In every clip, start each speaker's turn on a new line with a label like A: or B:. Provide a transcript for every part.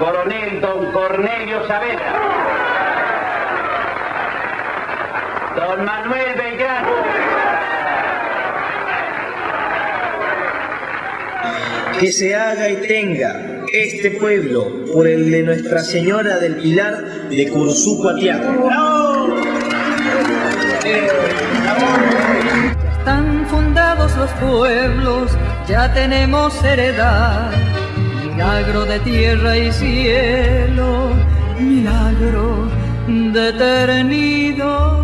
A: Coronel don Cornelio Saavedra, don Manuel Belgrano,
B: que se haga y tenga este pueblo por el de Nuestra Señora del Pilar de Curuzú-Cuatiato.
C: Están fundados los pueblos, ya tenemos heredad, milagro de tierra y cielo, milagro de eternidad.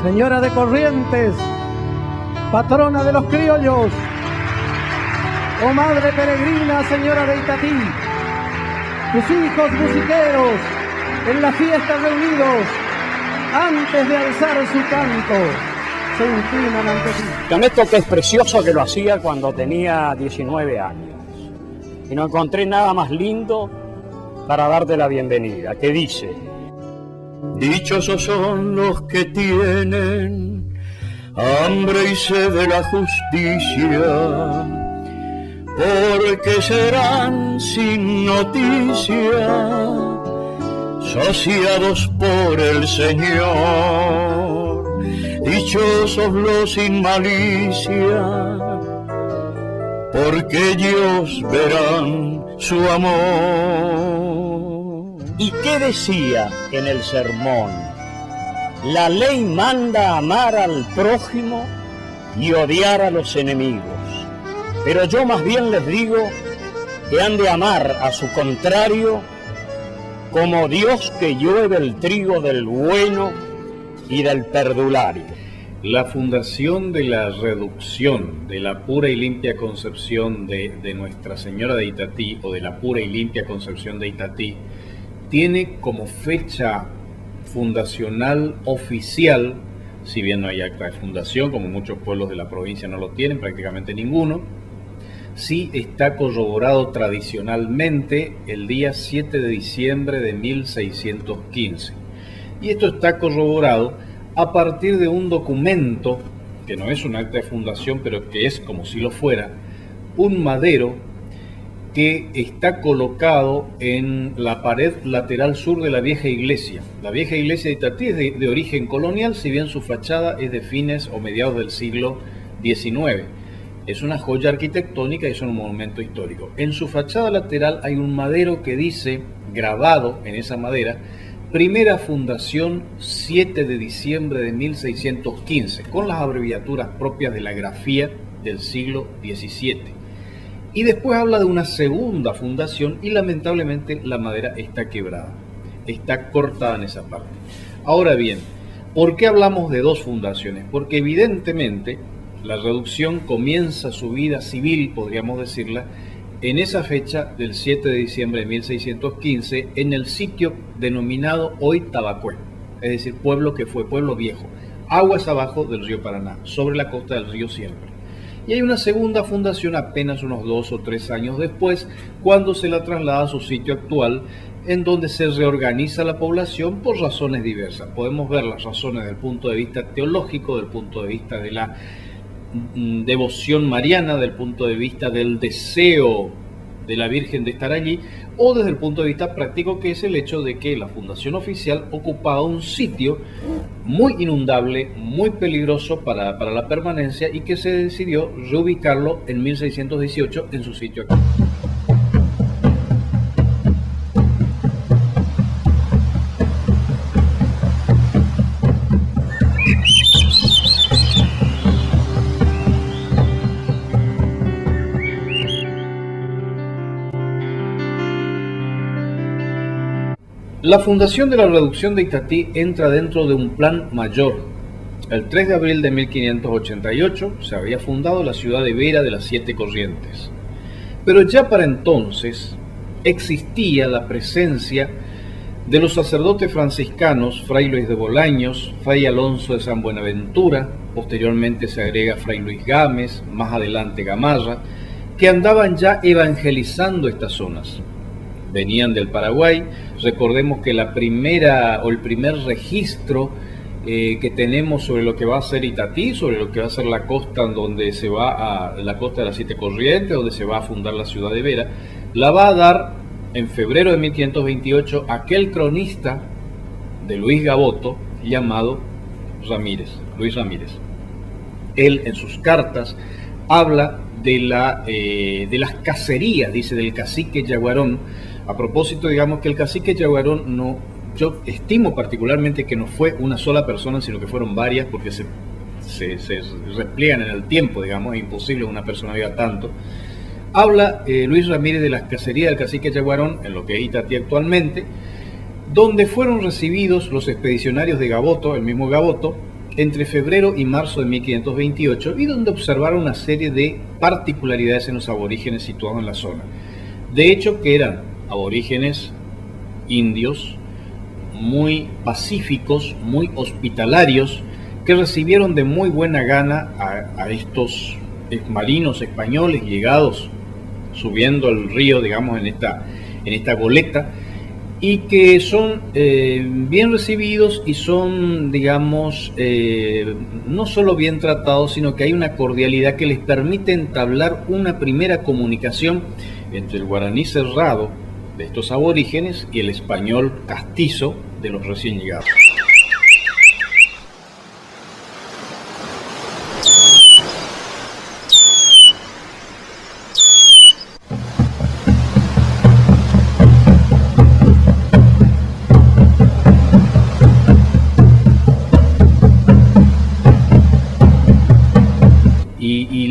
D: Señora de Corrientes, patrona de los criollos, oh Madre Peregrina, Señora de Itatí, tus hijos musiqueros en la fiesta reunidos, antes de alzar su canto, se inclinan ante ti.
E: Con esto que es precioso, que lo hacía cuando tenía 19 años. Y no encontré nada más lindo para darte la bienvenida, que dice: dichosos son los que tienen hambre y sed de la justicia, porque serán sin noticia saciados por el Señor. Dichosos los sin malicia, porque ellos verán su amor.
F: ¿Y qué decía en el sermón? La ley manda amar al prójimo y odiar a los enemigos. Pero yo más bien les digo que han de amar a su contrario, como Dios que llueve el trigo del bueno y del perdulario.
G: La fundación de la reducción de la pura y limpia concepción de Nuestra Señora de Itatí, o de la pura y limpia concepción de Itatí, tiene como fecha fundacional oficial, si bien no hay acta de fundación, como muchos pueblos de la provincia no lo tienen, prácticamente ninguno, sí está corroborado tradicionalmente el día 7 de diciembre de 1615. Y esto está corroborado a partir de un documento, que no es un acta de fundación, pero que es como si lo fuera, un madero que está colocado en la pared lateral sur de la vieja iglesia. La vieja iglesia de Itatí es de origen colonial, si bien su fachada es de fines o mediados del siglo XIX. Es una joya arquitectónica y es un monumento histórico. En su fachada lateral hay un madero que dice, grabado en esa madera, primera fundación 7 de diciembre de 1615, con las abreviaturas propias de la grafía del siglo XVII. Y después habla de una segunda fundación y lamentablemente la madera está quebrada, está cortada en esa parte. Ahora bien, ¿por qué hablamos de dos fundaciones? Porque evidentemente la reducción comienza su vida civil, podríamos decirla, en esa fecha del 7 de diciembre de 1615, en el sitio denominado hoy Tabacué, es decir, pueblo que fue pueblo viejo, aguas abajo del río Paraná, sobre la costa del río Siempre. Y hay una segunda fundación apenas unos 2 o 3 años después, cuando se la traslada a su sitio actual, en donde se reorganiza la población por razones diversas. Podemos ver las razones desde el punto de vista teológico, desde el punto de vista de la devoción mariana, del punto de vista del deseo de la Virgen de estar allí, o desde el punto de vista práctico, que es el hecho de que la fundación oficial ocupaba un sitio muy inundable, muy peligroso para la permanencia, y que se decidió reubicarlo en 1618 en su sitio actual. La fundación de la reducción de Itatí entra dentro de un plan mayor. El 3 de abril de 1588 se había fundado la ciudad de Vera de las Siete Corrientes. Pero ya para entonces existía la presencia de los sacerdotes franciscanos, Fray Luis de Bolaños, Fray Alonso de San Buenaventura, posteriormente se agrega Fray Luis Gámez, más adelante Gamarra, que andaban ya evangelizando estas zonas. Venían del Paraguay. Recordemos que el primer registro que tenemos sobre lo que va a ser Itatí, sobre lo que va a ser la costa donde se va a la costa de las Siete Corrientes, donde se va a fundar la ciudad de Vera, la va a dar en febrero de 1528 aquel cronista de Luis Gaboto llamado Luis Ramírez. Él en sus cartas habla de las cacerías, dice, del cacique Yaguarón. A propósito, digamos que el cacique Yaguarón yo estimo particularmente que no fue una sola persona, sino que fueron varias, porque se repliegan en el tiempo, digamos, es imposible que una persona viva tanto. Habla Luis Ramírez de las cacerías del cacique Yaguarón, en lo que es Itatí actualmente, donde fueron recibidos los expedicionarios de Gaboto, el mismo Gaboto, entre febrero y marzo de 1528, y donde observaron una serie de particularidades en los aborígenes situados en la zona. De hecho, que eran aborígenes indios muy pacíficos, muy hospitalarios, que recibieron de muy buena gana a estos marinos españoles llegados subiendo el río, digamos, en esta goleta, y que son bien recibidos y son, digamos, no solo bien tratados, sino que hay una cordialidad que les permite entablar una primera comunicación entre el guaraní cerrado de estos aborígenes y el español castizo de los recién llegados.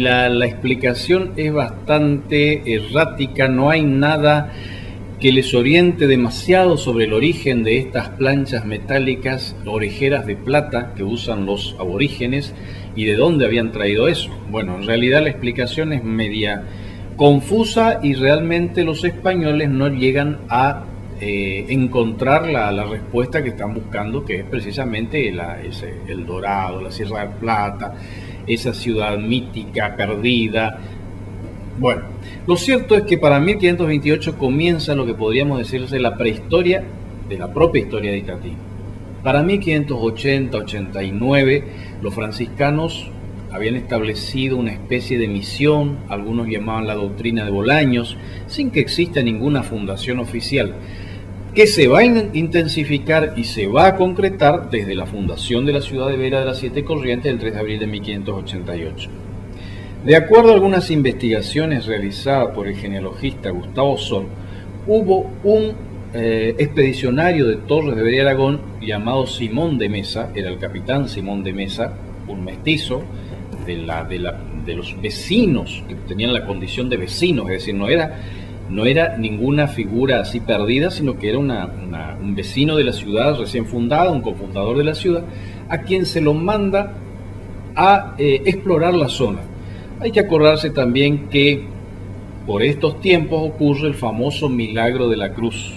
G: La explicación es bastante errática, no hay nada que les oriente demasiado sobre el origen de estas planchas metálicas, orejeras de plata que usan los aborígenes y de dónde habían traído eso. Bueno, en realidad la explicación es media confusa y realmente los españoles no llegan a encontrar la respuesta que están buscando, que es precisamente el Dorado, la Sierra de Plata, esa ciudad mítica, perdida. Bueno, lo cierto es que para 1528 comienza lo que podríamos decirse la prehistoria de la propia historia de Itatí. Para 1580-89 los franciscanos habían establecido una especie de misión, algunos llamaban la doctrina de Bolaños, sin que exista ninguna fundación oficial, que se va a intensificar y se va a concretar desde la fundación de la ciudad de Vera de las Siete Corrientes el 3 de abril de 1588. De acuerdo a algunas investigaciones realizadas por el genealogista Gustavo Sor, hubo un expedicionario de Torres de Vera y Aragón llamado Simón de Mesa, era el capitán Simón de Mesa, un mestizo de los vecinos, que tenían la condición de vecinos, es decir, no era ninguna figura así perdida, sino que era un vecino de la ciudad recién fundada, un cofundador de la ciudad, a quien se lo manda a explorar la zona. Hay que acordarse también que por estos tiempos ocurre el famoso milagro de la cruz.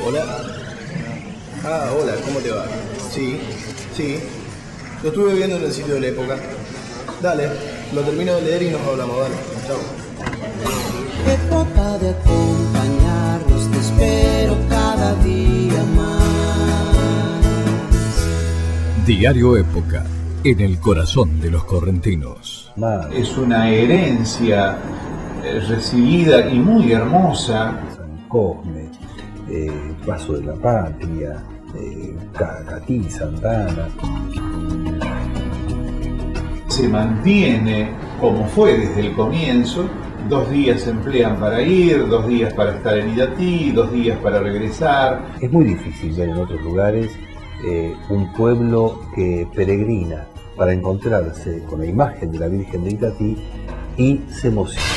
B: Hola. Hola, ¿cómo te va? Sí. Lo estuve viendo en el sitio de la época. Dale, lo termino de leer y nos hablamos, dale. Chao.
H: Que trata de acompañarnos, te espero cada día más.
I: Diario Época, en el corazón de los correntinos.
J: Es una herencia recibida y muy hermosa.
K: San Cosme, Paso de la Patria, Catí, Santana.
J: Se mantiene como fue desde el comienzo. 2 días se emplean para ir, 2 días para estar en Itatí, 2 días para regresar.
K: Es muy difícil ver en otros lugares un pueblo que peregrina para encontrarse con la imagen de la Virgen de Itatí y se emociona.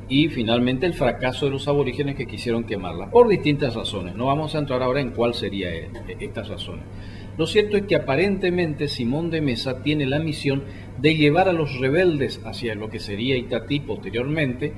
G: Y finalmente el fracaso de los aborígenes que quisieron quemarla, por distintas razones. No vamos a entrar ahora en cuál sería estas razones. Lo cierto es que aparentemente Simón de Mesa tiene la misión de llevar a los rebeldes hacia lo que sería Itatí posteriormente,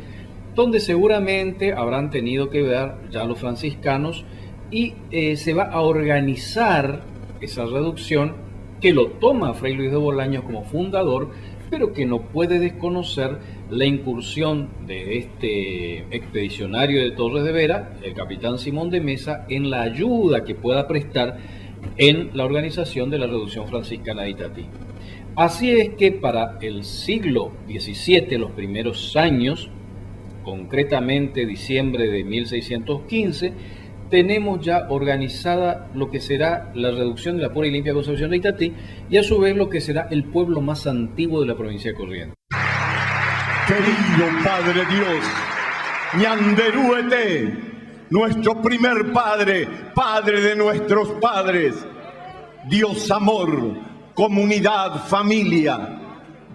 G: donde seguramente habrán tenido que ver ya los franciscanos, y se va a organizar esa reducción que lo toma Fray Luis de Bolaños como fundador, pero que no puede desconocer la incursión de este expedicionario de Torres de Vera, el capitán Simón de Mesa, en la ayuda que pueda prestar en la organización de la reducción franciscana de Itatí. Así es que para el siglo XVII, los primeros años, concretamente diciembre de 1615, tenemos ya organizada lo que será la reducción de la pura y limpia concepción de Itatí, y a su vez lo que será el pueblo más antiguo de la provincia de Corrientes.
L: Querido Padre Dios, Ñanderúete, nuestro primer Padre, Padre de nuestros padres, Dios amor, comunidad, familia,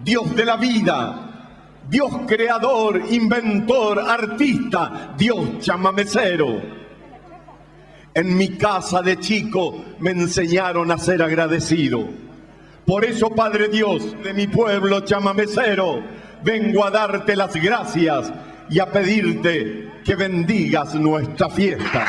L: Dios de la vida, Dios creador, inventor, artista, Dios chamamecero. En mi casa de chico me enseñaron a ser agradecido. Por eso, Padre Dios, de mi pueblo chamamecero, vengo a darte las gracias y a pedirte que bendigas nuestra fiesta.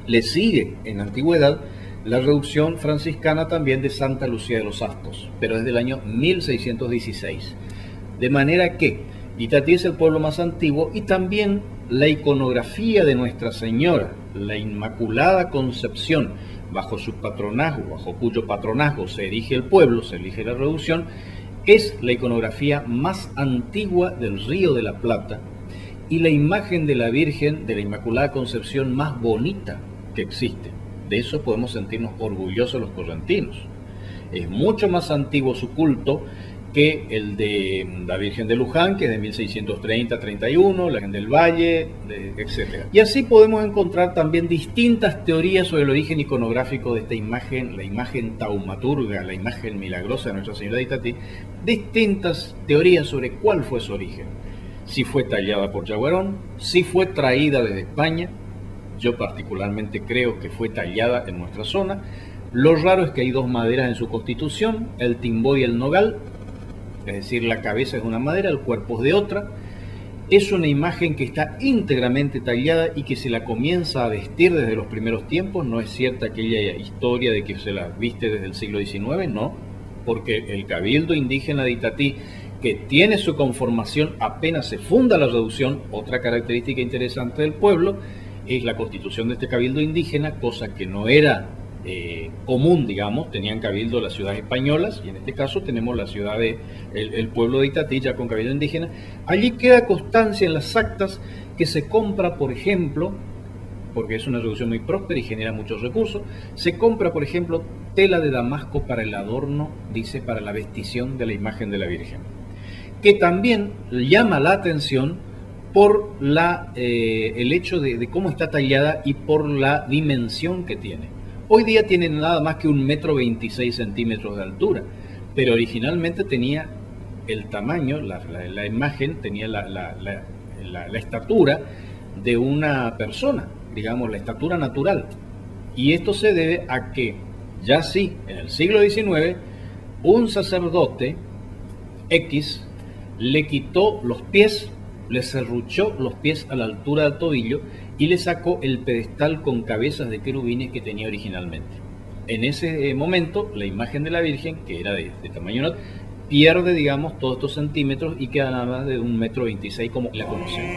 G: Le sigue en antigüedad la reducción franciscana también de Santa Lucía de los Astos, pero desde el año 1616. De manera que Itatí es el pueblo más antiguo y también la iconografía de Nuestra Señora, la Inmaculada Concepción, bajo su patronazgo, bajo cuyo patronazgo se erige el pueblo, se erige la reducción, es la iconografía más antigua del Río de la Plata y la imagen de la Virgen de la Inmaculada Concepción más bonita que existe. De eso podemos sentirnos orgullosos los correntinos. Es mucho más antiguo su culto que el de la Virgen de Luján, que es de 1630-31, la Virgen del Valle, etc. Y así podemos encontrar también distintas teorías sobre el origen iconográfico de esta imagen, la imagen taumaturga, la imagen milagrosa de Nuestra Señora de Itatí, distintas teorías sobre cuál fue su origen. Si fue tallada por Yaguarón, si fue traída desde España. Yo particularmente creo que fue tallada en nuestra zona. Lo raro es que hay dos maderas en su constitución, el timbó y el nogal, es decir, la cabeza es una madera, el cuerpo es de otra. Es una imagen que está íntegramente tallada y que se la comienza a vestir desde los primeros tiempos. No es cierta aquella historia de que se la viste desde el siglo XIX, no, porque el Cabildo Indígena de Itatí, que tiene su conformación apenas se funda la reducción, otra característica interesante del pueblo, es la constitución de este cabildo indígena, cosa que no era común, digamos. Tenían cabildo las ciudades españolas y en este caso tenemos la ciudad de el pueblo de Itatí ya con cabildo indígena. Allí queda constancia en las actas que se compra, por ejemplo, porque es una reducción muy próspera y genera muchos recursos, se compra, por ejemplo, tela de damasco para el adorno, dice, para la vestición de la imagen de la Virgen, que también llama la atención por el hecho de cómo está tallada y por la dimensión que tiene. Hoy día tiene nada más que 1,26 m de altura, pero originalmente tenía el tamaño, la imagen tenía la estatura de una persona, digamos, la estatura natural. Y esto se debe a que, ya sí, en el siglo XIX, un sacerdote X le quitó los pies, le serruchó los pies a la altura del tobillo y le sacó el pedestal con cabezas de querubines que tenía originalmente. En ese momento, la imagen de la Virgen, que era de tamaño natural, pierde, digamos, todos estos centímetros y queda nada más de 1,26 m como la conocemos.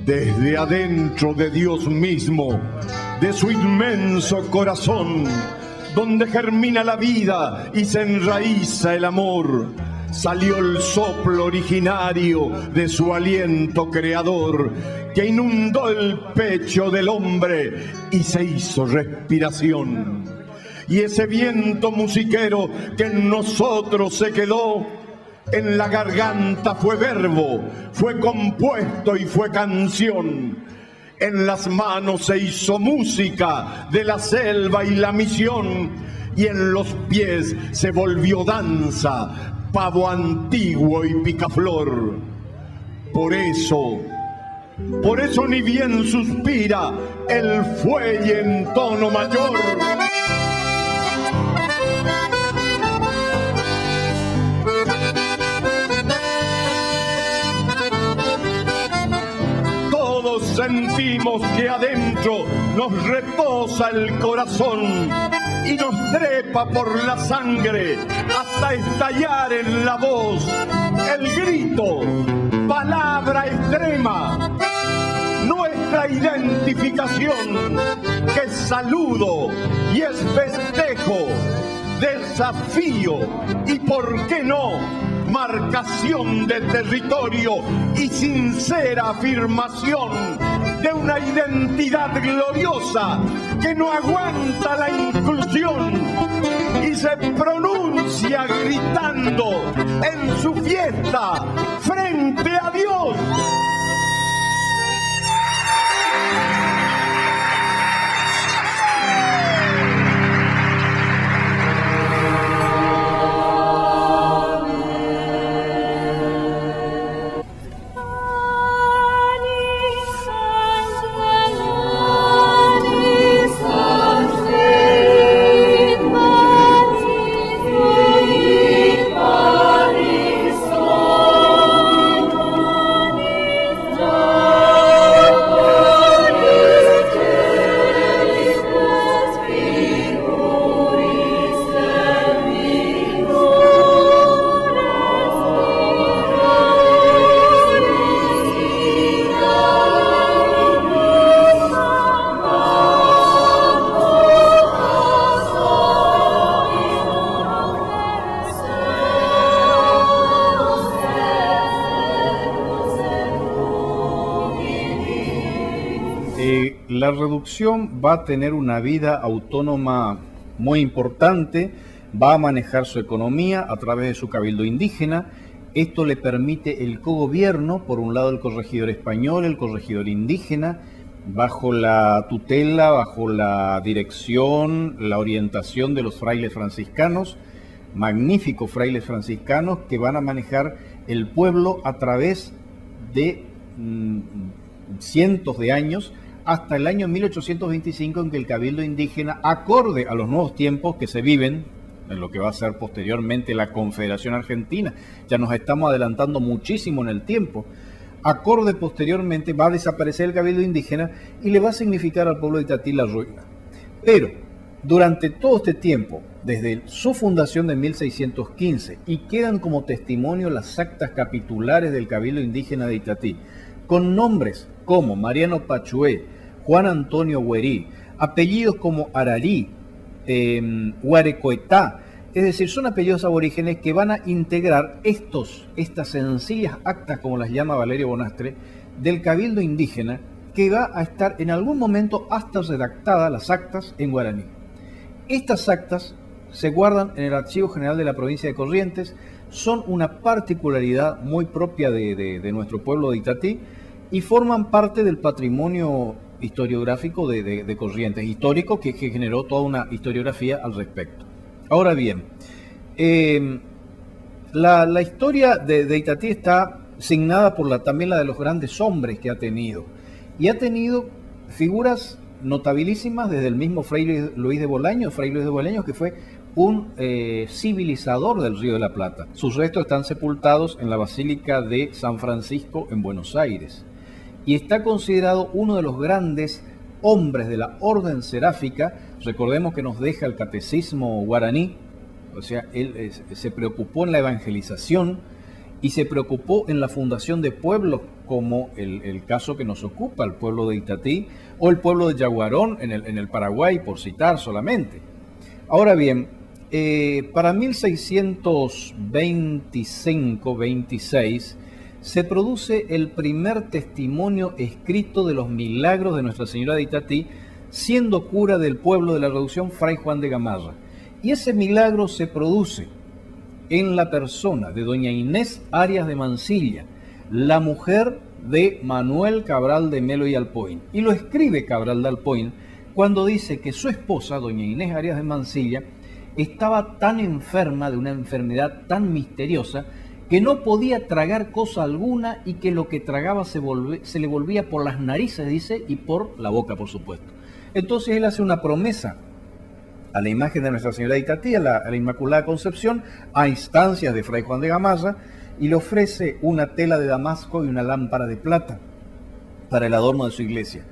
L: Desde adentro de Dios mismo, de su inmenso corazón, donde germina la vida y se enraiza el amor, salió el soplo originario de su aliento creador, que inundó el pecho del hombre y se hizo respiración. Y ese viento musiquero que en nosotros se quedó, en la garganta fue verbo, fue compuesto y fue canción. En las manos se hizo música de la selva y la misión, y en los pies se volvió danza, pavo antiguo y picaflor. Por eso ni bien suspira el fuelle en tono mayor. sentimos que adentro nos reposa el corazón y nos trepa por la sangre hasta estallar en la voz el grito, palabra extrema, nuestra identificación, que es saludo y es festejo, desafío y, por qué no, marcación de territorio y sincera afirmación de una identidad gloriosa que no aguanta la inclusión y se pronuncia gritando en su fiesta frente a Dios.
G: La reducción va a tener una vida autónoma muy importante, va a manejar su economía a través de su cabildo indígena. Esto le permite el cogobierno, por un lado el corregidor español, el corregidor indígena, bajo la tutela, bajo la dirección, la orientación de los frailes franciscanos, magníficos frailes franciscanos que van a manejar el pueblo a través de cientos de años, hasta el año 1825, en que el cabildo indígena, acorde a los nuevos tiempos que se viven, en lo que va a ser posteriormente la Confederación Argentina, ya nos estamos adelantando muchísimo en el tiempo, acorde posteriormente va a desaparecer el cabildo indígena y le va a significar al pueblo de Itatí la ruina. Pero durante todo este tiempo, desde su fundación de 1615, y quedan como testimonio las actas capitulares del cabildo indígena de Itatí, con nombres como Mariano Pachué, Juan Antonio Huerí, apellidos como Ararí, Huarecoetá, es decir, son apellidos aborígenes que van a integrar estas sencillas actas, como las llama Valerio Bonastre, del cabildo indígena, que va a estar en algún momento hasta redactadas las actas en guaraní. Estas actas se guardan en el Archivo General de la Provincia de Corrientes, son una particularidad muy propia de nuestro pueblo de Itatí y forman parte del patrimonio historiográfico de Corrientes, histórico que generó toda una historiografía al respecto. Ahora bien, la historia de Itatí está signada por también la de los grandes hombres que ha tenido, y ha tenido figuras notabilísimas desde el mismo Fray Luis de Bolaños, que fue un civilizador del Río de la Plata. Sus restos están sepultados en la Basílica de San Francisco en Buenos Aires, y está considerado uno de los grandes hombres de la orden seráfica. Recordemos que nos deja el catecismo guaraní, o sea, él se preocupó en la evangelización y se preocupó en la fundación de pueblos como el caso que nos ocupa, el pueblo de Itatí o el pueblo de Yaguarón en el Paraguay, por citar solamente. Ahora bien, para 1625-26 se produce el primer testimonio escrito de los milagros de Nuestra Señora de Itatí, siendo cura del pueblo de la Reducción Fray Juan de Gamarra. Y ese milagro se produce en la persona de doña Inés Arias de Mansilla, la mujer de Manuel Cabral de Melo y Alpoín. Y lo escribe Cabral de Alpoín cuando dice que su esposa, doña Inés Arias de Mansilla, estaba tan enferma de una enfermedad tan misteriosa que no podía tragar cosa alguna y que lo que tragaba se le volvía por las narices, dice, y por la boca, por supuesto. Entonces él hace una promesa a la imagen de Nuestra Señora de Itatí, a la Inmaculada Concepción, a instancias de Fray Juan de Gamarra, y le ofrece una tela de damasco y una lámpara de plata.
M: para el adorno de su iglesia.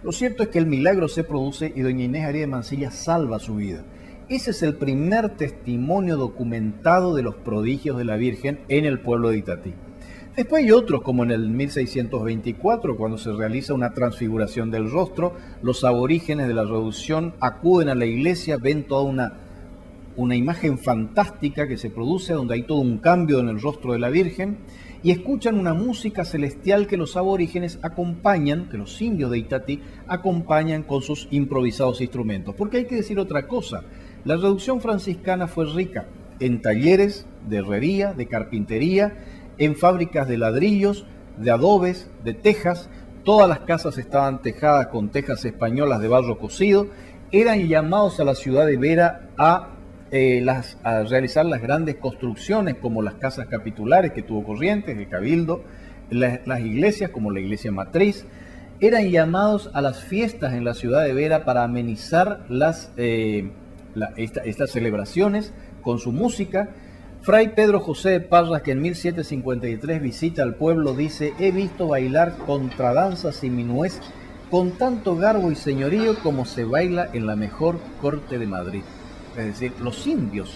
M: Lo cierto es que el milagro se produce y doña Inés Arias de Mansilla salva su vida. Ese es el primer testimonio documentado de los prodigios de la Virgen en el pueblo de Itatí. Después hay otros, como en el 1624, cuando se realiza una transfiguración del rostro, los aborígenes de la Reducción acuden a la iglesia, ven toda una imagen fantástica que se produce, donde hay todo un cambio en el rostro de la Virgen, y escuchan una música celestial que los aborígenes acompañan, que los indios de Itatí acompañan con sus improvisados instrumentos. Porque hay que decir otra cosa, la Reducción franciscana fue rica en talleres de herrería, de carpintería, en fábricas de ladrillos, de adobes, de tejas. Todas las casas estaban tejadas con tejas españolas de barro cocido. Eran llamados a la ciudad de Vera a realizar las grandes construcciones, como las casas capitulares que tuvo Corrientes, el Cabildo, las iglesias como la iglesia matriz. Eran llamados a las fiestas en la ciudad de Vera para amenizar estas celebraciones con su música. Fray Pedro José de Parras, que en 1753 visita al pueblo, dice: he visto bailar contradanzas y minués con tanto garbo y señorío como se baila en la mejor corte de Madrid. Es decir, los indios.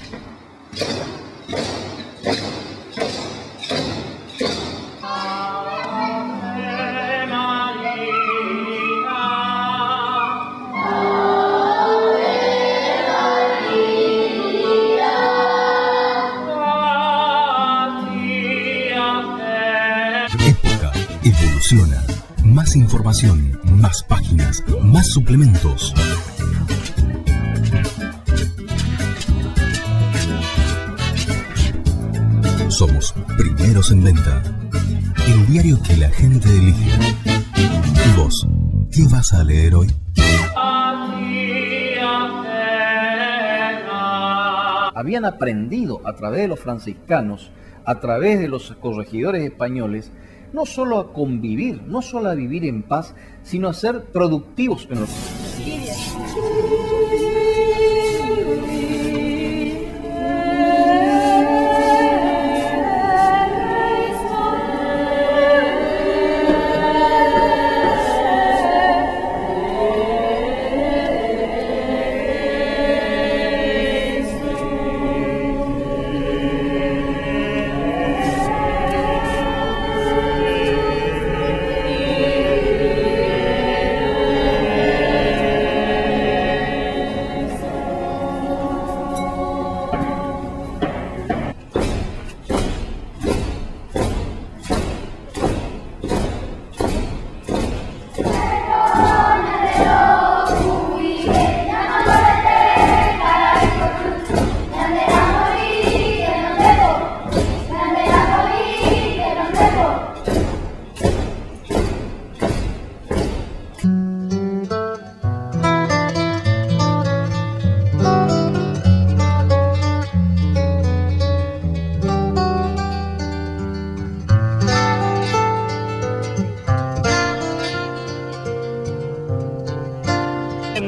I: Época evoluciona. Más información, más páginas, más suplementos. Somos primeros en venta. El diario que la gente elige. ¿Y vos? ¿Qué vas a leer hoy?
M: Habían aprendido a través de los franciscanos, a través de los corregidores españoles, no solo a convivir, no solo a vivir en paz, sino a ser productivos en los...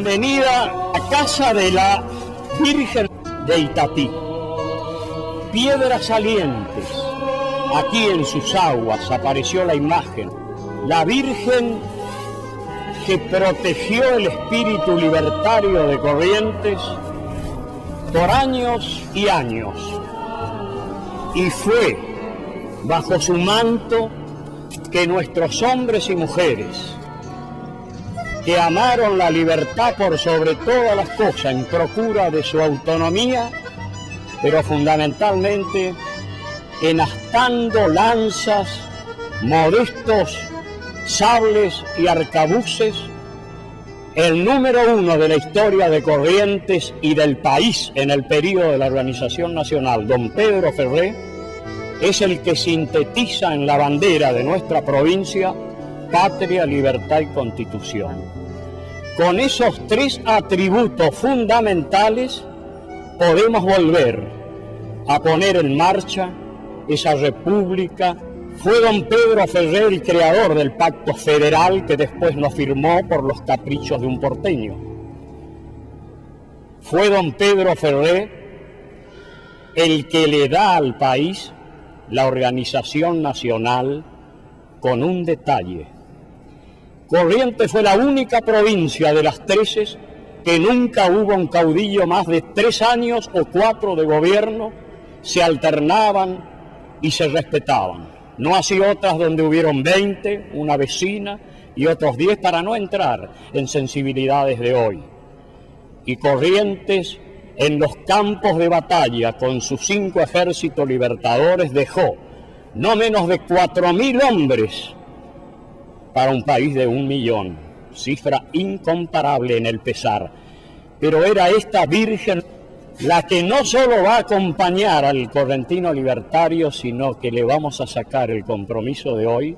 F: Bienvenida a casa de la Virgen de Itatí. Piedras salientes, aquí en sus aguas apareció la imagen, la Virgen que protegió el espíritu libertario de Corrientes por años y años. Y fue bajo su manto que nuestros hombres y mujeres, que amaron la libertad por sobre todas las cosas en procura de su autonomía, pero fundamentalmente enastando lanzas, modestos sables y arcabuces, el número uno de la historia de Corrientes y del país en el período de la Organización Nacional, don Pedro Ferré, es el que sintetiza en la bandera de nuestra provincia patria, libertad y constitución. Con esos tres atributos fundamentales podemos volver a poner en marcha esa república. Fue don Pedro Ferré el creador del pacto federal que después no firmó por los caprichos de un porteño. Fue don Pedro Ferré el que le da al país la organización nacional con un detalle.
E: Corrientes fue la única provincia de las 13 que nunca hubo un caudillo más de 3 años o 4 de gobierno, se alternaban y se respetaban. No así otras donde hubieron 20, una vecina y otros 10, para no entrar en sensibilidades de hoy. Y Corrientes, en los campos de batalla con sus 5 ejércitos libertadores, dejó no menos de 4.000 hombres para un país de 1 millón, cifra incomparable en el pesar. Pero era esta Virgen la que no solo va a acompañar al correntino libertario, sino que le vamos a sacar el compromiso de hoy.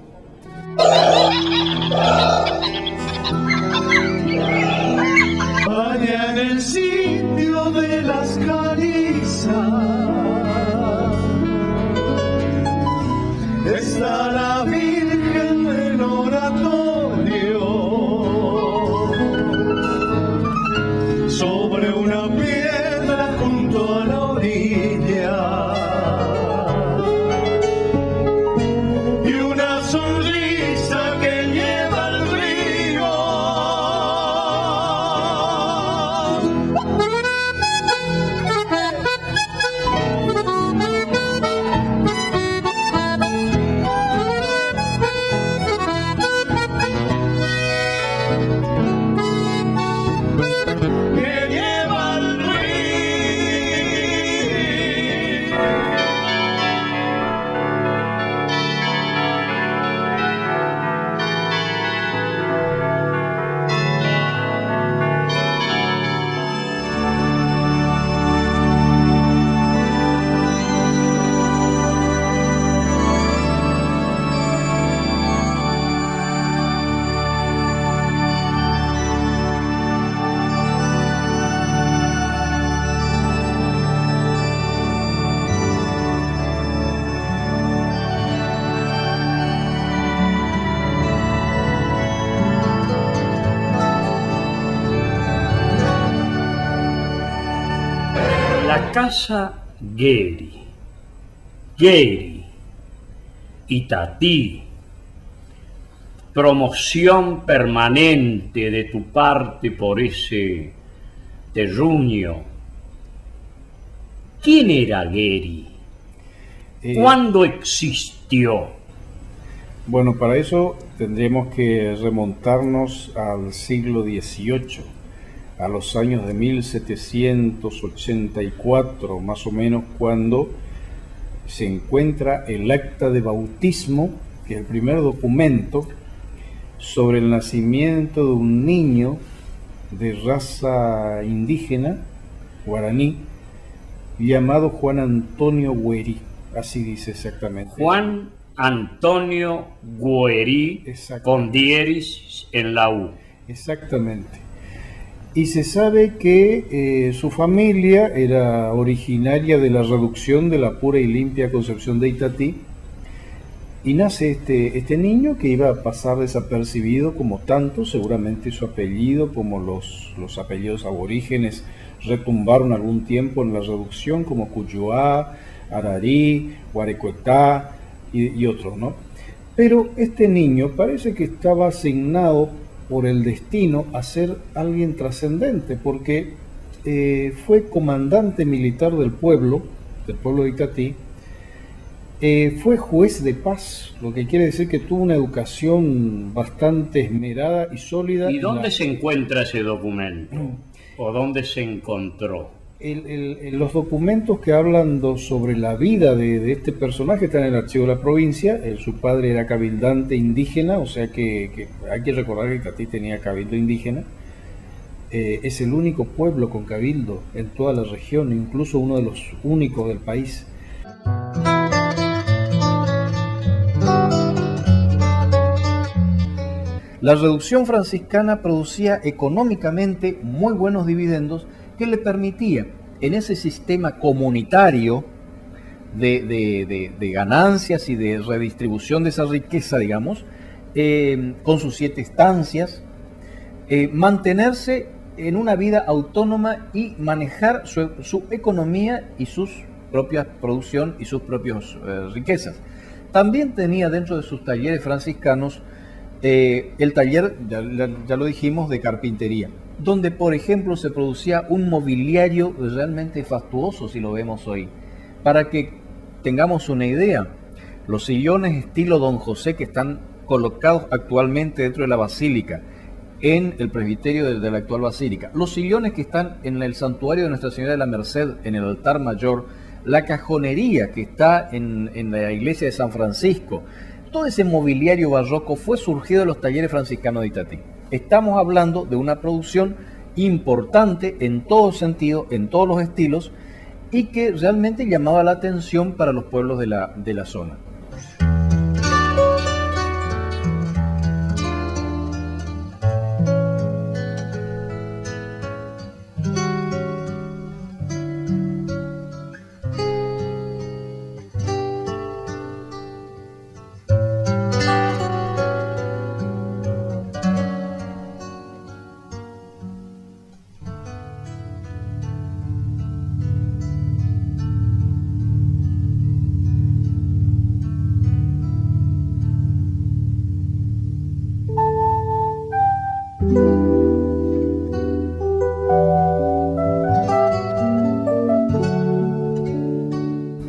N: Allá en el sitio de las calizas está la Virgen del Oratorio, sobre una piedra junto a la orilla, y una sonrisa que lleva al río.
E: La casa Geri, Itatí, promoción permanente de tu parte por ese terruño. ¿Quién era Geri? ¿Cuándo existió?
G: Bueno, para eso tendremos que remontarnos al siglo XVIII, a los años de 1784, más o menos, cuando se encuentra el acta de bautismo, que es el primer documento sobre el nacimiento de un niño de raza indígena, guaraní, llamado Juan Antonio Guerí, así dice exactamente.
E: Juan Antonio Guerí, con dieris en la U.
G: Exactamente. Y se sabe que su familia era originaria de la reducción de la pura y limpia Concepción de Itatí, y nace este niño que iba a pasar desapercibido como tanto. Seguramente su apellido, como los apellidos aborígenes, retumbaron algún tiempo en la reducción, como Cuyuá, Ararí, Guarecuetá y otros, ¿no? Pero este niño parece que estaba asignado por el destino a ser alguien trascendente, porque fue comandante militar del pueblo de Itatí, fue juez de paz, lo que quiere decir que tuvo una educación bastante esmerada y sólida.
E: ¿Y dónde se encuentra ese documento? ¿O dónde se encontró?
G: Los documentos que hablan sobre la vida de este personaje están en el archivo de la provincia. Su padre era cabildante indígena, o sea que hay que recordar que Itatí tenía cabildo indígena. Es el único pueblo con cabildo en toda la región, incluso uno de los únicos del país. La reducción franciscana producía económicamente muy buenos dividendos que le permitía, en ese sistema comunitario de ganancias y de redistribución de esa riqueza, digamos, con sus 7 estancias, mantenerse en una vida autónoma y manejar su economía y sus propias producción y sus propias riquezas. También tenía dentro de sus talleres franciscanos
M: el taller, ya lo dijimos, de carpintería, donde por ejemplo se producía un mobiliario realmente fastuoso, si lo vemos hoy. Para que tengamos una idea, los sillones estilo Don José que están colocados actualmente dentro de la basílica, en el presbiterio de la actual basílica, los sillones que están en el santuario de Nuestra Señora de la Merced, en el altar mayor, la cajonería que está en la iglesia de San Francisco, todo ese mobiliario barroco fue surgido de los talleres franciscanos de Itatí. Estamos hablando de una producción importante en todo sentido, en todos los estilos, y que realmente llamaba la atención para los pueblos de la zona.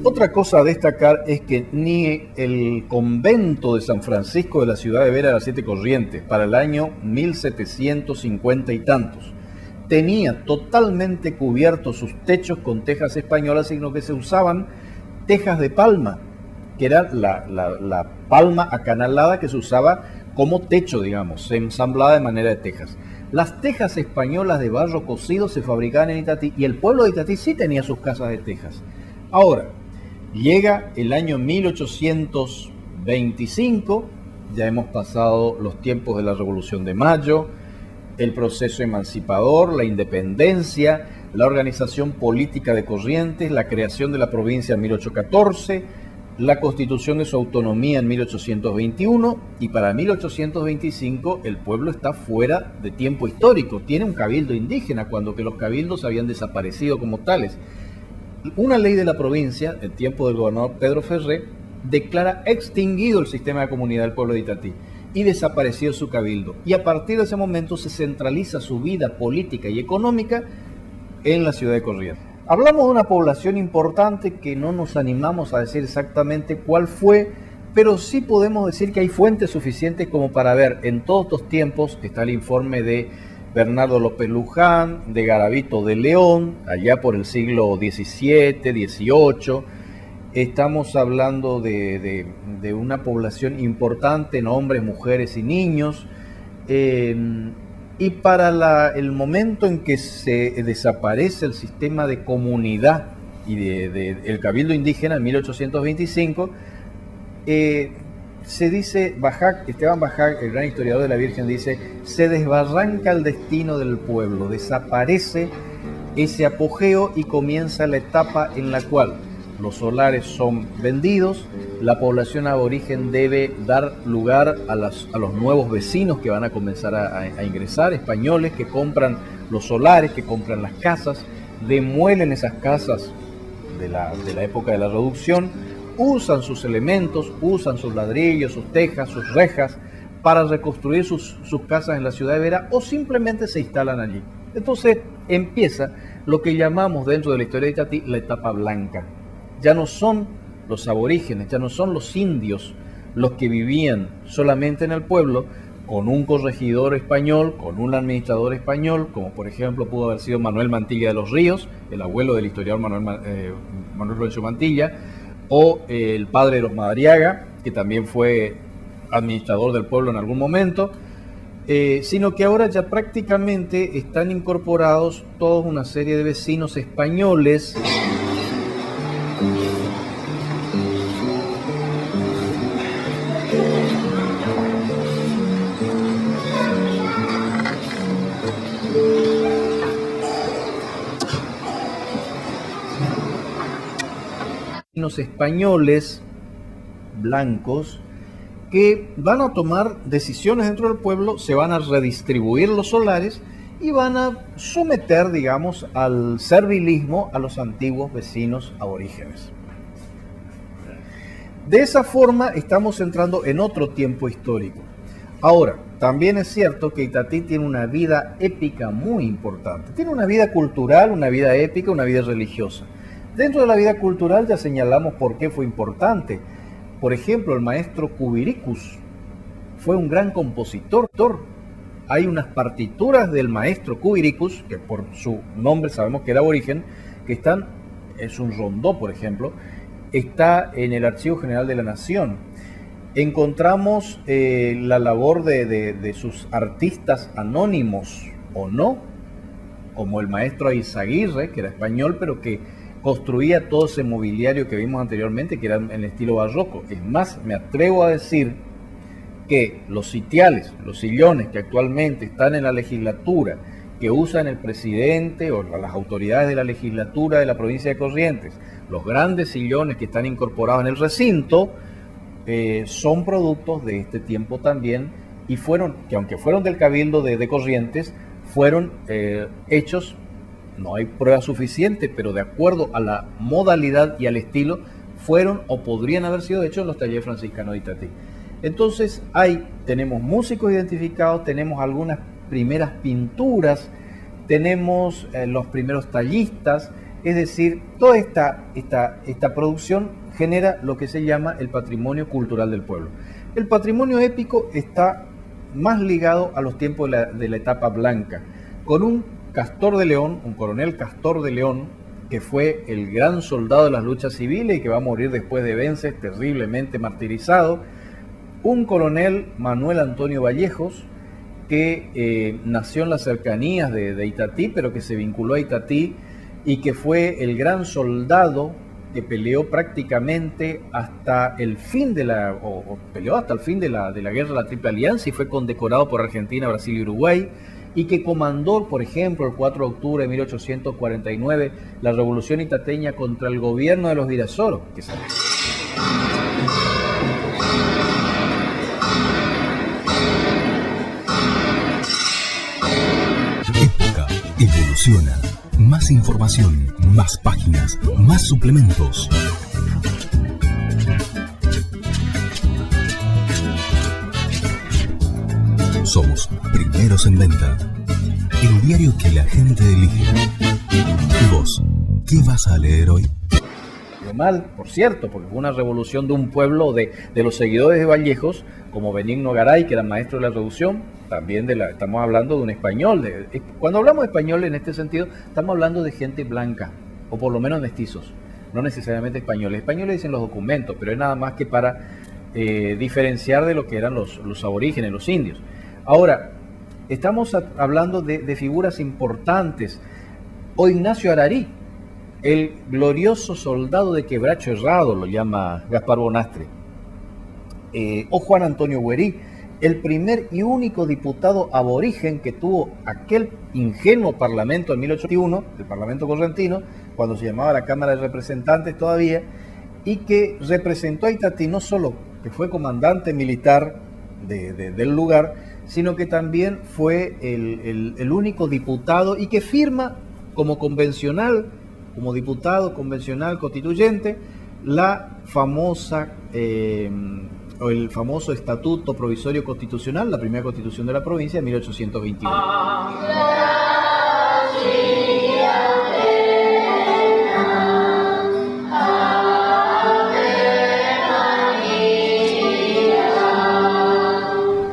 M: Otra cosa a destacar es que ni el convento de San Francisco de la ciudad de Vera de las Siete Corrientes, para el año 1750 y tantos, tenía totalmente cubiertos sus techos con tejas españolas, sino que se usaban tejas de palma, que era la palma acanalada que se usaba como techo, digamos, se ensamblaba de manera de tejas. Las tejas españolas de barro cocido se fabricaban en Itatí y el pueblo de Itatí sí tenía sus casas de tejas. Ahora, llega el año 1825, ya hemos pasado los tiempos de la Revolución de Mayo, el proceso emancipador, la independencia, la organización política de Corrientes, la creación de la provincia en 1814, la constitución de su autonomía en 1821 y para 1825 el pueblo está fuera de tiempo histórico, tiene un cabildo indígena cuando que los cabildos habían desaparecido como tales. Una ley de la provincia, en tiempo del gobernador Pedro Ferré, declara extinguido el sistema de comunidad del pueblo de Itatí y desapareció su cabildo. Y a partir de ese momento se centraliza su vida política y económica en la ciudad de Corrientes. Hablamos de una población importante que no nos animamos a decir exactamente cuál fue, pero sí podemos decir que hay fuentes suficientes como para ver en todos estos tiempos. Está el informe de Bernardo López Luján, de Garavito de León, allá por el siglo XVII, XVIII. Estamos hablando de una población importante en hombres, mujeres y niños. Y para el momento en que se desaparece el sistema de comunidad y el cabildo indígena en 1825, se dice, Esteban Bajac, el gran historiador de la Virgen, dice: se desbarranca el destino del pueblo, desaparece ese apogeo y comienza la etapa en la cual los solares son vendidos, la población aborigen debe dar lugar a los nuevos vecinos que van a comenzar a ingresar, españoles que compran los solares, que compran las casas, demuelen esas casas de la época de la reducción, usan sus elementos, usan sus ladrillos, sus tejas, sus rejas para reconstruir sus casas en la ciudad de Vera o simplemente se instalan allí. Entonces empieza lo que llamamos dentro de la historia de Itatí la etapa blanca. Ya no son los aborígenes, ya no son los indios los que vivían solamente en el pueblo con un corregidor español, con un administrador español, como por ejemplo pudo haber sido Manuel Mantilla de los Ríos, el abuelo del historiador Manuel Lorenzo Mantilla, o el padre de los Madariaga, que también fue administrador del pueblo en algún momento, sino que ahora ya prácticamente están incorporados toda una serie de vecinos españoles. Españoles blancos que van a tomar decisiones dentro del pueblo, se van a redistribuir los solares y van a someter, digamos, al servilismo a los antiguos vecinos aborígenes. De esa forma estamos entrando en otro tiempo histórico. Ahora, también es cierto que Itatí tiene una vida épica muy importante. Tiene una vida cultural, una vida épica, una vida religiosa. Dentro de la vida cultural ya señalamos por qué fue importante. Por ejemplo, el maestro Cubiricus fue un gran compositor. Hay unas partituras del maestro Cubiricus, que por su nombre sabemos que era aborigen, que están, es un rondó, por ejemplo, está en el Archivo General de la Nación. Encontramos la labor de sus artistas anónimos o no, como el maestro Aizaguirre, que era español, pero que construía todo ese mobiliario que vimos anteriormente, que era en el estilo barroco. Es más, me atrevo a decir que los sitiales, los sillones que actualmente están en la legislatura, que usan el presidente o las autoridades de la legislatura de la provincia de Corrientes, los grandes sillones que están incorporados en el recinto, son productos de este tiempo también, y fueron, que aunque fueron del Cabildo de Corrientes, fueron hechos, no hay prueba suficiente, pero de acuerdo a la modalidad y al estilo, fueron o podrían haber sido hechos en los talleres franciscanos de Itatí. Entonces tenemos músicos identificados, tenemos algunas primeras pinturas, tenemos los primeros tallistas, es decir, toda esta producción genera lo que se llama el patrimonio cultural del pueblo. El patrimonio épico está más ligado a los tiempos de la etapa blanca, con un Castor de León, un coronel Castor de León, que fue el gran soldado de las luchas civiles y que va a morir después de Vences, terriblemente martirizado. Un coronel Manuel Antonio Vallejos, que nació en las cercanías de Itatí, pero que se vinculó a Itatí y que fue el gran soldado que peleó prácticamente hasta el fin peleó hasta el fin de la guerra de la Triple Alianza y fue condecorado por Argentina, Brasil y Uruguay, y que comandó, por ejemplo, el 4 de octubre de 1849 la revolución itateña contra el gobierno de los Virasoro.
I: Época evoluciona. Más información, más páginas, más suplementos. Somos Primeros en Venta, el diario que la gente elige. ¿Y vos, qué vas a leer hoy?
M: Mal, por cierto, porque fue una revolución de un pueblo de los seguidores de Vallejos, como Benigno Garay, que era maestro de la revolución, también estamos hablando de un español. Cuando hablamos de español en este sentido, estamos hablando de gente blanca, o por lo menos mestizos, no necesariamente españoles. Españoles dicen los documentos, pero es nada más que para diferenciar de lo que eran los aborígenes, los indios. Ahora, estamos hablando de figuras importantes. O Ignacio Ararí, el glorioso soldado de Quebracho Herrado, lo llama Gaspar Bonastre. O Juan Antonio Güerí, el primer y único diputado aborigen que tuvo aquel ingenuo parlamento en 1881, el Parlamento Correntino, cuando se llamaba la Cámara de Representantes todavía, y que representó a Itatí, no solo que fue comandante militar del lugar, sino que también fue el único diputado y que firma como convencional, como diputado convencional constituyente, la famosa o el famoso Estatuto Provisorio Constitucional, la primera constitución de la provincia de 1821.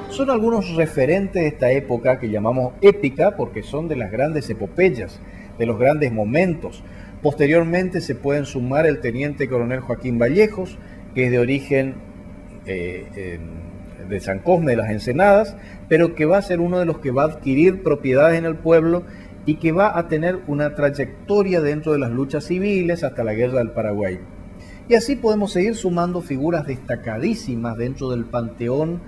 M: Son algunos referentes de esta época que llamamos épica porque son de las grandes epopeyas, de los grandes momentos. Posteriormente se pueden sumar el teniente coronel Joaquín Vallejos, que es de origen de San Cosme de las Ensenadas, pero que va a ser uno de los que va a adquirir propiedades en el pueblo y que va a tener una trayectoria dentro de las luchas civiles hasta la Guerra del Paraguay. Y así podemos seguir sumando figuras destacadísimas dentro del panteón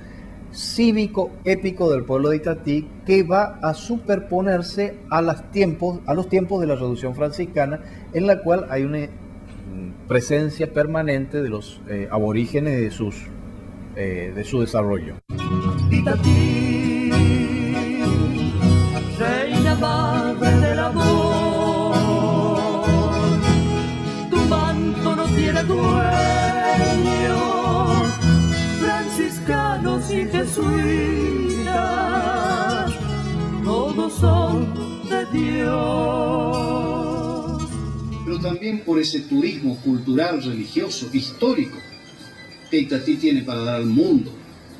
M: cívico épico del pueblo de Itatí, que va a superponerse a los tiempos de la Revolución Franciscana, en la cual hay una presencia permanente de los aborígenes de su desarrollo.
C: Itatí, reina madre del amor, tu manto no tiene dueño, franciscanos y jesuitas de Dios.
O: Pero también por ese turismo cultural, religioso, histórico que Itatí tiene para dar al mundo,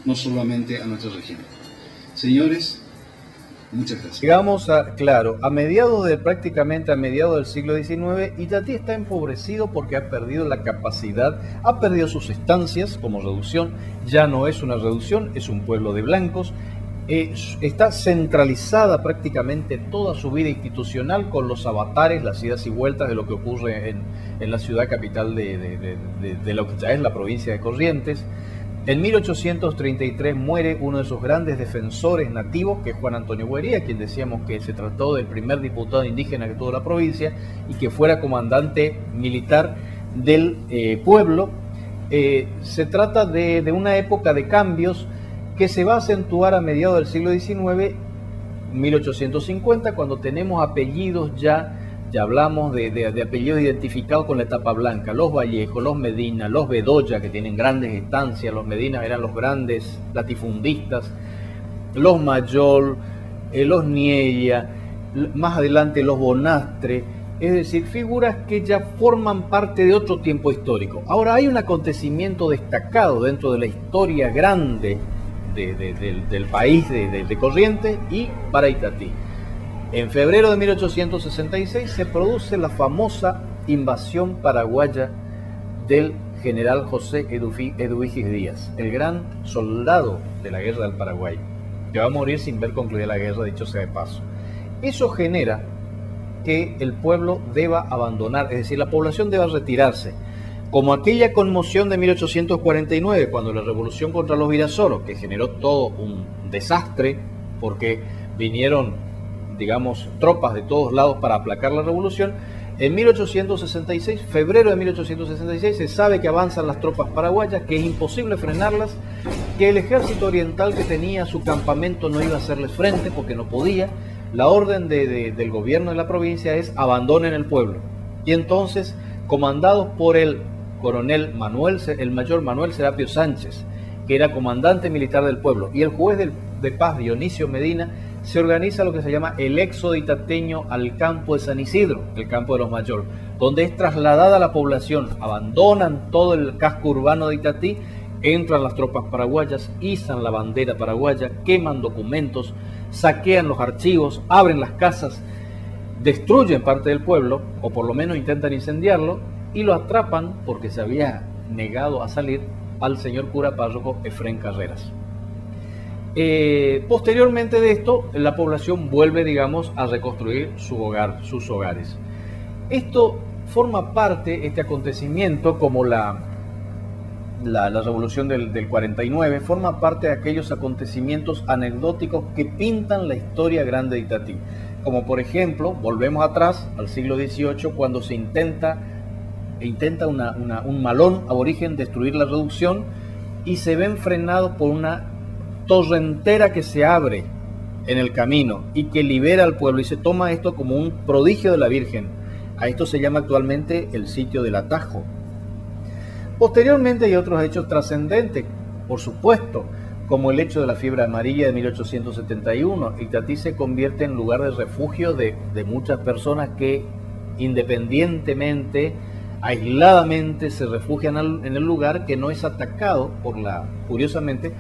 O: no solamente a nuestra región. Señores, muchas gracias.
M: Llegamos prácticamente a mediados del siglo XIX, Itatí está empobrecido porque ha perdido la capacidad, ha perdido sus estancias como reducción, ya no es una reducción, es un pueblo de blancos, está centralizada prácticamente toda su vida institucional con los avatares, las idas y vueltas de lo que ocurre en la ciudad capital de lo que ya es la provincia de Corrientes. En 1833 muere uno de sus grandes defensores nativos, que es Juan Antonio Buería, quien decíamos que se trató del primer diputado indígena que tuvo la provincia y que fuera comandante militar del pueblo. Se trata de una época de cambios que se va a acentuar a mediados del siglo XIX, 1850, cuando tenemos apellidos ya hablamos de apellidos identificados con la etapa blanca, los Vallejo, los Medina, los Bedoya, que tienen grandes estancias, los Medina eran los grandes latifundistas, los Mayol, los Niella, más adelante los Bonastre, es decir, figuras que ya forman parte de otro tiempo histórico. Ahora hay un acontecimiento destacado dentro de la historia grande del país de Corrientes y para Itatí. En febrero de 1866 se produce la famosa invasión paraguaya del general José Eduviges Díaz, el gran soldado de la guerra del Paraguay, que va a morir sin ver concluida la guerra, dicho sea de paso. Eso genera que el pueblo deba abandonar, es decir, la población deba retirarse, como aquella conmoción de 1849, cuando la revolución contra los Virasoros, que generó todo un desastre, porque vinieron, digamos, tropas de todos lados para aplacar la revolución. En 1866, febrero de 1866, se sabe que avanzan las tropas paraguayas, que es imposible frenarlas, que el ejército oriental que tenía su campamento no iba a hacerles frente porque no podía. La orden del gobierno de la provincia es abandonen el pueblo. Y entonces, comandados por el coronel el mayor Manuel Serapio Sánchez, que era comandante militar del pueblo, y el juez de paz Dionisio Medina, se organiza lo que se llama el éxodo itateño al campo de San Isidro, el campo de los Mayol, donde es trasladada la población, abandonan todo el casco urbano de Itatí, entran las tropas paraguayas, izan la bandera paraguaya, queman documentos, saquean los archivos, abren las casas, destruyen parte del pueblo, o por lo menos intentan incendiarlo, y lo atrapan porque se había negado a salir al señor cura párroco Efrén Carreras. Posteriormente de esto, la población vuelve, digamos, a reconstruir sus hogares. Esto forma parte, este acontecimiento, como la revolución del 49, forma parte de aquellos acontecimientos anecdóticos que pintan la historia grande de Itatí. Como por ejemplo, volvemos atrás al siglo XVIII, cuando se intenta un malón aborigen destruir la reducción y se ven frenados por una torrentera que se abre en el camino y que libera al pueblo, y se toma esto como un prodigio de la Virgen. A esto se llama actualmente el sitio del Atajo. Posteriormente hay otros hechos trascendentes, por supuesto, como el hecho de la fiebre amarilla de 1871. Itatí se convierte en lugar de refugio de muchas personas que independientemente, aisladamente, se refugian en el lugar, que no es atacado curiosamente,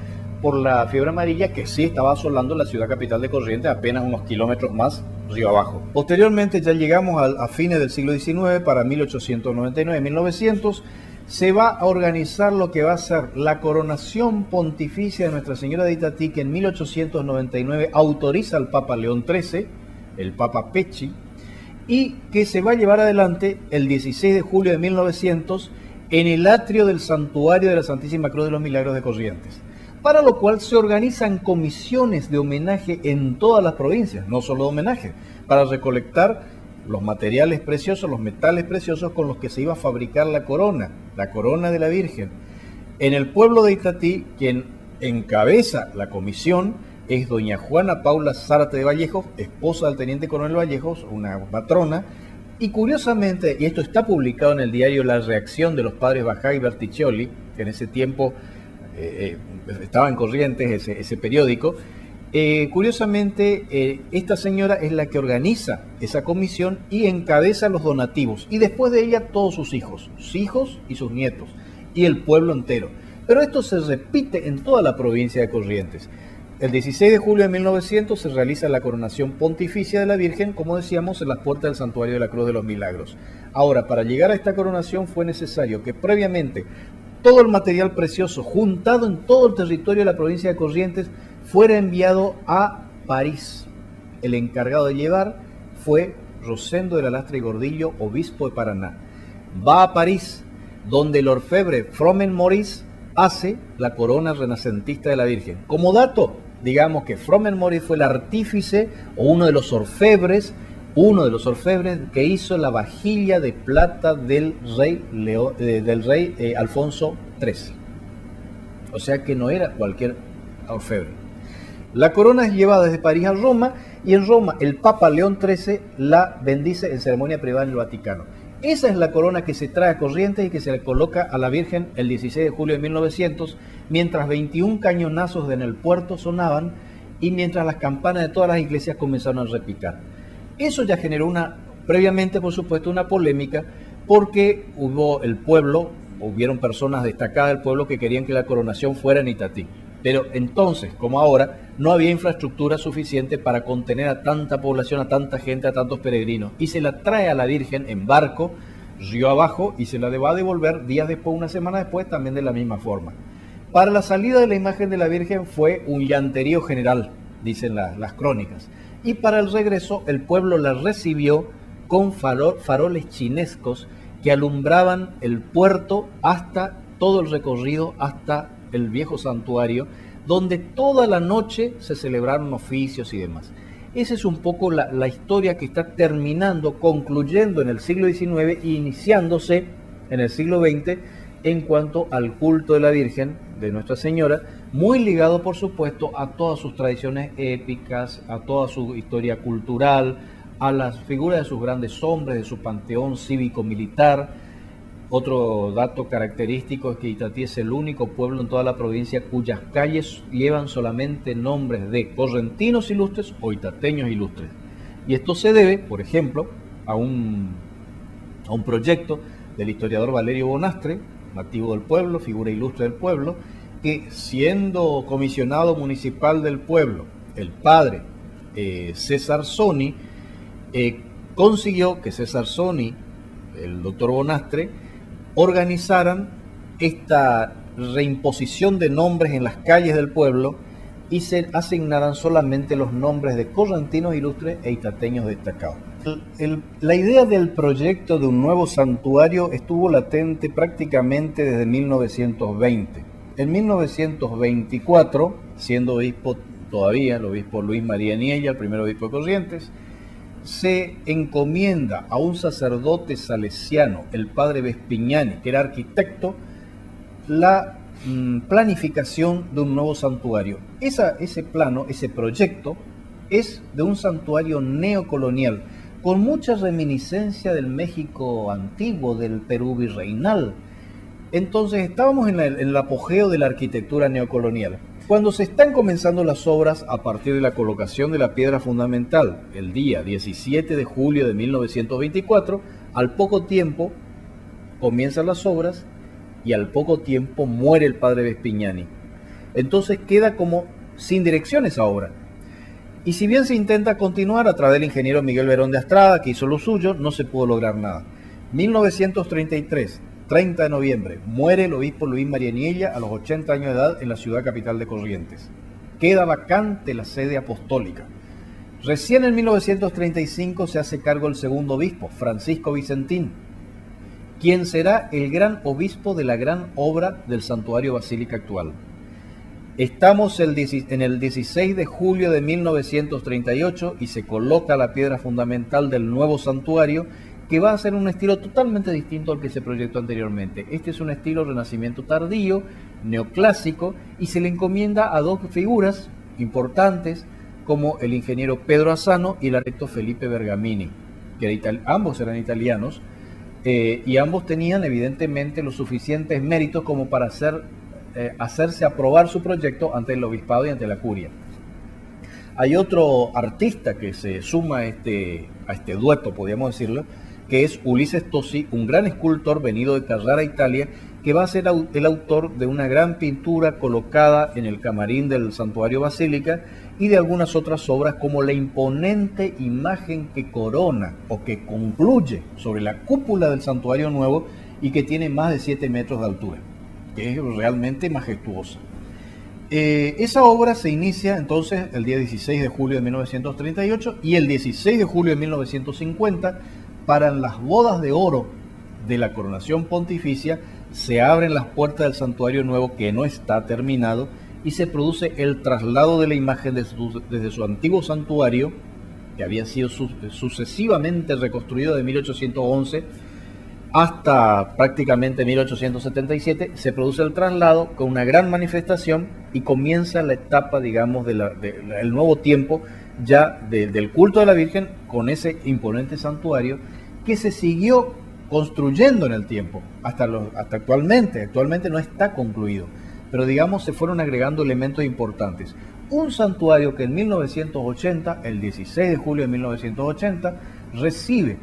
M: por la fiebre amarilla, que sí estaba asolando la ciudad capital de Corrientes, apenas unos kilómetros más río abajo. Posteriormente ya llegamos a fines del siglo XIX, para 1899-1900, se va a organizar lo que va a ser la coronación pontificia de Nuestra Señora de Itatí, que en 1899 autoriza al Papa León XIII, el Papa Pecci, y que se va a llevar adelante el 16 de julio de 1900 en el atrio del Santuario de la Santísima Cruz de los Milagros de Corrientes, para lo cual se organizan comisiones de homenaje en todas las provincias, no solo de homenaje, para recolectar los materiales preciosos, los metales preciosos con los que se iba a fabricar la corona de la Virgen. En el pueblo de Itatí, quien encabeza la comisión es doña Juana Paula Zárate de Vallejos, esposa del teniente coronel Vallejos, una matrona, y curiosamente, y esto está publicado en el diario La Reacción de los padres Bajá y Berticcioli, que en ese tiempo estaba en Corrientes ese periódico, Curiosamente, esta señora es la que organiza esa comisión y encabeza los donativos. Y después de ella, todos sus hijos y sus nietos, y el pueblo entero. Pero esto se repite en toda la provincia de Corrientes. El 16 de julio de 1900 se realiza la coronación pontificia de la Virgen, como decíamos, en las puertas del Santuario de la Cruz de los Milagros. Ahora, para llegar a esta coronación fue necesario que previamente todo el material precioso juntado en todo el territorio de la provincia de Corrientes fuera enviado a París. El encargado de llevar fue Rosendo de la Lastra y Gordillo, obispo de Paraná. Va a París, donde el orfebre Fromen Maurice hace la corona renacentista de la Virgen. Como dato, digamos que Fromen Maurice fue el artífice o uno de los orfebres que hizo la vajilla de plata del rey Alfonso XIII. O sea que no era cualquier orfebre. La corona es llevada desde París a Roma, y en Roma el Papa León XIII la bendice en ceremonia privada en el Vaticano. Esa es la corona que se trae a Corrientes y que se le coloca a la Virgen el 16 de julio de 1900, mientras 21 cañonazos en el puerto sonaban y mientras las campanas de todas las iglesias comenzaron a repicar. Eso ya generó previamente, por supuesto, una polémica, porque hubieron personas destacadas del pueblo que querían que la coronación fuera en Itatí. Pero entonces, como ahora, no había infraestructura suficiente para contener a tanta población, a tanta gente, a tantos peregrinos. Y se la trae a la Virgen en barco, río abajo, y se la va a devolver días después, una semana después, también de la misma forma. Para la salida de la imagen de la Virgen fue un llanterío general, dicen las crónicas. Y para el regreso, el pueblo la recibió con faroles chinescos que alumbraban el puerto hasta todo el recorrido, hasta el viejo santuario, donde toda la noche se celebraron oficios y demás. Esa es un poco la historia que está concluyendo en el siglo XIX e iniciándose en el siglo XX en cuanto al culto de la Virgen, de Nuestra Señora, muy ligado, por supuesto, a todas sus tradiciones épicas, a toda su historia cultural, a las figuras de sus grandes hombres, de su panteón cívico-militar. Otro dato característico es que Itatí es el único pueblo en toda la provincia cuyas calles llevan solamente nombres de correntinos ilustres o itateños ilustres. Y esto se debe, por ejemplo, a un proyecto del historiador Valerio Bonastre, nativo del pueblo, figura ilustre del pueblo, que siendo comisionado municipal del pueblo, el padre César Soni, consiguió que César Soni, el doctor Bonastre, organizaran esta reimposición de nombres en las calles del pueblo y se asignaran solamente los nombres de correntinos ilustres e itateños destacados. La idea del proyecto de un nuevo santuario estuvo latente prácticamente desde 1920. En 1924, siendo obispo todavía, el obispo Luis María Niella, el primer obispo de Corrientes, se encomienda a un sacerdote salesiano, el padre Vespignani, que era arquitecto, la planificación de un nuevo santuario. Ese proyecto es de un santuario neocolonial, con mucha reminiscencia del México antiguo, del Perú virreinal. Entonces estábamos en el apogeo de la arquitectura neocolonial. Cuando se están comenzando las obras a partir de la colocación de la piedra fundamental, el día 17 de julio de 1924, al poco tiempo comienzan las obras y al poco tiempo muere el padre Vespignani. Entonces queda como sin dirección esa obra. Y si bien se intenta continuar a través del ingeniero Miguel Verón de Astrada, que hizo lo suyo, no se pudo lograr nada. 1933, 30 de noviembre, muere el obispo Luis María Niella a los 80 años de edad en la ciudad capital de Corrientes. Queda vacante la sede apostólica. Recién en 1935 se hace cargo el segundo obispo, Francisco Vicentín, quien será el gran obispo de la gran obra del santuario basílica actual. Estamos en el 16 de julio de 1938 y se coloca la piedra fundamental del nuevo santuario, que va a ser un estilo totalmente distinto al que se proyectó anteriormente. Este es un estilo renacimiento tardío, neoclásico, y se le encomienda a dos figuras importantes como el ingeniero Pedro Asano y el arquitecto Felipe Bergamini, que ambos eran italianos, y ambos tenían evidentemente los suficientes méritos como para hacerse aprobar su proyecto ante el obispado y ante la curia. Hay otro artista que se suma a este dueto, podríamos decirlo, que es Ulises Tosi, un gran escultor venido de Carrara, Italia, que va a ser el autor de una gran pintura colocada en el camarín del Santuario Basílica y de algunas otras obras como la imponente imagen que corona o que concluye sobre la cúpula del Santuario Nuevo y que tiene más de 7 metros de altura, que es realmente majestuosa. Esa obra se inicia entonces el día 16 de julio de 1938 y el 16 de julio de 1950, para las bodas de oro de la coronación pontificia, se abren las puertas del Santuario Nuevo, que no está terminado, y se produce el traslado de la imagen desde su antiguo santuario, que había sido sucesivamente reconstruido de 1811 hasta prácticamente 1877, se produce el traslado con una gran manifestación y comienza la etapa, digamos, el nuevo tiempo ya del culto de la Virgen, con ese imponente santuario que se siguió construyendo en el tiempo hasta actualmente. Actualmente no está concluido, pero digamos se fueron agregando elementos importantes. Un santuario que en 1980, el 16 de julio de 1980, recibe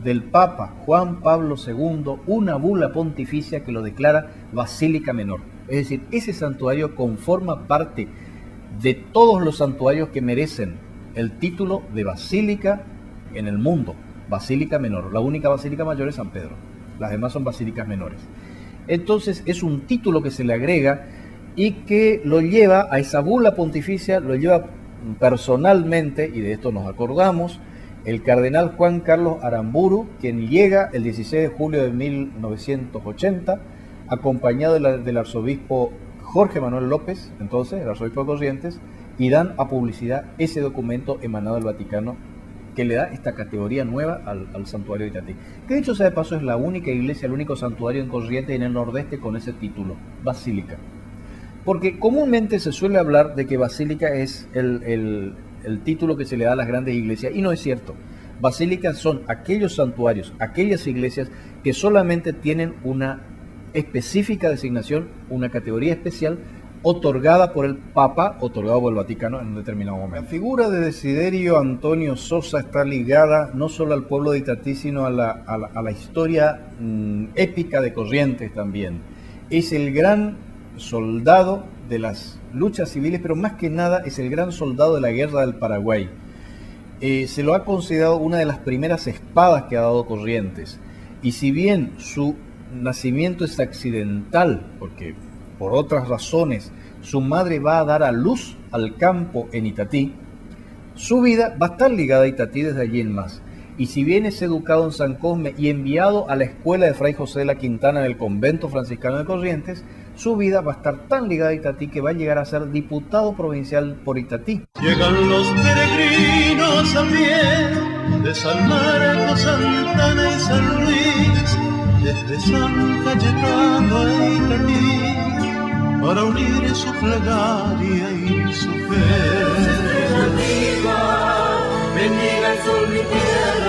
M: del Papa Juan Pablo II una bula pontificia que lo declara Basílica Menor. Es decir, ese santuario conforma parte de todos los santuarios que merecen el título de basílica en el mundo. Basílica Menor. La única basílica mayor es San Pedro. Las demás son basílicas menores. Entonces es un título que se le agrega y que lo lleva a esa bula pontificia, lo lleva personalmente, y de esto nos acordamos, el cardenal Juan Carlos Aramburu, quien llega el 16 de julio de 1980, acompañado del arzobispo Jorge Manuel López, entonces el arzobispo de Corrientes, y dan a publicidad ese documento emanado del Vaticano que le da esta categoría nueva al santuario de Itatí. Que dicho sea de paso es la única iglesia, el único santuario en Corrientes y en el nordeste con ese título, basílica. Porque comúnmente se suele hablar de que basílica es el título que se le da a las grandes iglesias, y no es cierto. Basílicas son aquellos santuarios, aquellas iglesias que solamente tienen una específica designación, una categoría especial, otorgada por el Papa, otorgado por el Vaticano en un determinado momento. La figura de Desiderio Antonio Sosa está ligada no solo al pueblo de Itatí, sino a la historia épica de Corrientes también. Es el gran soldado de las luchas civiles, pero más que nada es el gran soldado de la guerra del Paraguay. Se lo ha considerado una de las primeras espadas que ha dado Corrientes. Y si bien su nacimiento es accidental, porque por otras razones su madre va a dar a luz al campo en Itatí, su vida va a estar ligada a Itatí desde allí en más. Y si bien es educado en San Cosme y enviado a la escuela de Fray José de la Quintana en el convento franciscano de Corrientes, su vida va a estar tan ligada a Itatí que va a llegar a ser diputado provincial por Itatí.
N: Llegan los peregrinos a pie de San Marcos, Santana y San Luis, desde San Cayetano a Itatí, para unir su plegaria y su fe.
C: Bendiga el sol mi tierra.